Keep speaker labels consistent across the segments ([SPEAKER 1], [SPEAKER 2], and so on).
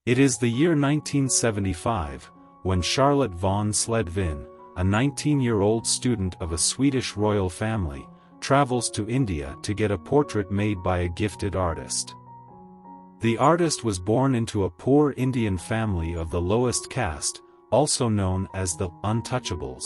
[SPEAKER 1] It is the year 1975, when Charlotte von Sledvin, a 19-year-old student of a Swedish royal family, travels to India to get a portrait made by a gifted artist. The artist was born into a poor Indian family of the lowest caste, also known as the Untouchables.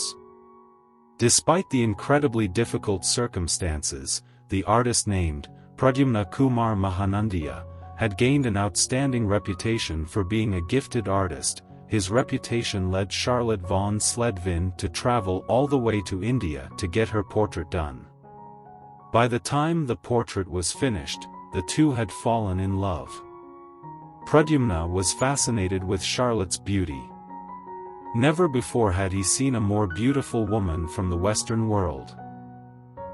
[SPEAKER 1] Despite the incredibly difficult circumstances, the artist named Pradyumna Kumar Mahanandia had gained an outstanding reputation for being a gifted artist. His reputation led Charlotte von Sledvin to travel all the way to India to get her portrait done. By the time the portrait was finished, the two had fallen in love. Pradyumna was fascinated with Charlotte's beauty. Never before had he seen a more beautiful woman from the Western world.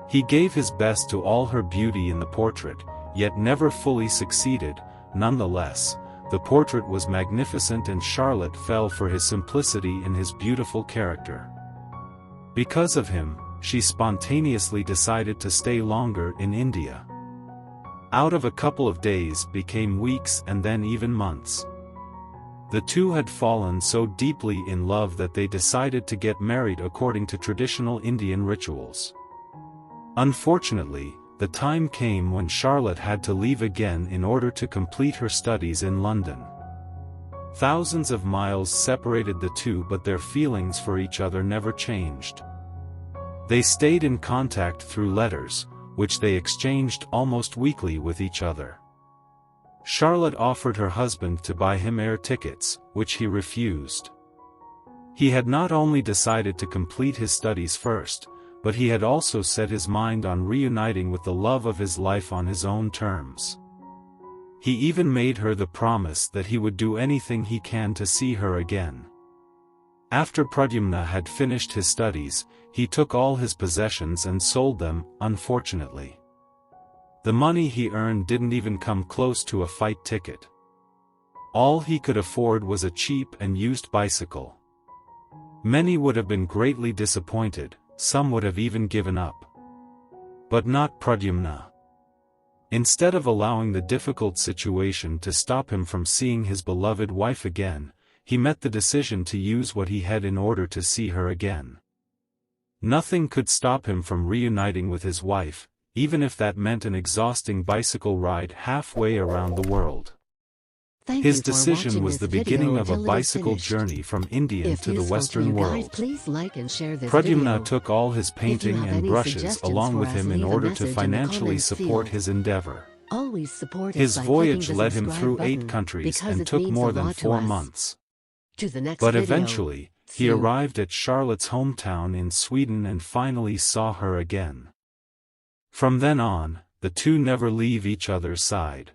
[SPEAKER 1] He gave his best to all her beauty in the portrait, yet never fully succeeded. Nonetheless, the portrait was magnificent and Charlotte fell for his simplicity and his beautiful character. Because of him, she spontaneously decided to stay longer in India. Out of a couple of days became weeks and then even months. The two had fallen so deeply in love that they decided to get married according to traditional Indian rituals. Unfortunately, the time came when Charlotte had to leave again in order to complete her studies in London. Thousands of miles separated the two, but their feelings for each other never changed. They stayed in contact through letters, which they exchanged almost weekly with each other. Charlotte offered her husband to buy him air tickets, which he refused. He had not only decided to complete his studies first, but he had also set his mind on reuniting with the love of his life on his own terms. He even made her the promise that he would do anything he can to see her again. After Pradyumna had finished his studies, he took all his possessions and sold them. Unfortunately, the money he earned didn't even come close to a flight ticket. All he could afford was a cheap and used bicycle. Many would have been greatly disappointed, some would have even given up. But not Pradyumna. Instead of allowing the difficult situation to stop him from seeing his beloved wife again, he met the decision to use what he had in order to see her again. Nothing could stop him from reuniting with his wife, even if that meant an exhausting bicycle ride halfway around the world. His decision was the beginning of a bicycle journey from India to the Western world. Pradyumna took all his painting and brushes along with him in order to financially support his endeavor. His voyage led him through 8 countries and took more than 4 months. But eventually, he arrived at Charlotte's hometown in Sweden and finally saw her again. From then on, the two never leave each other's side.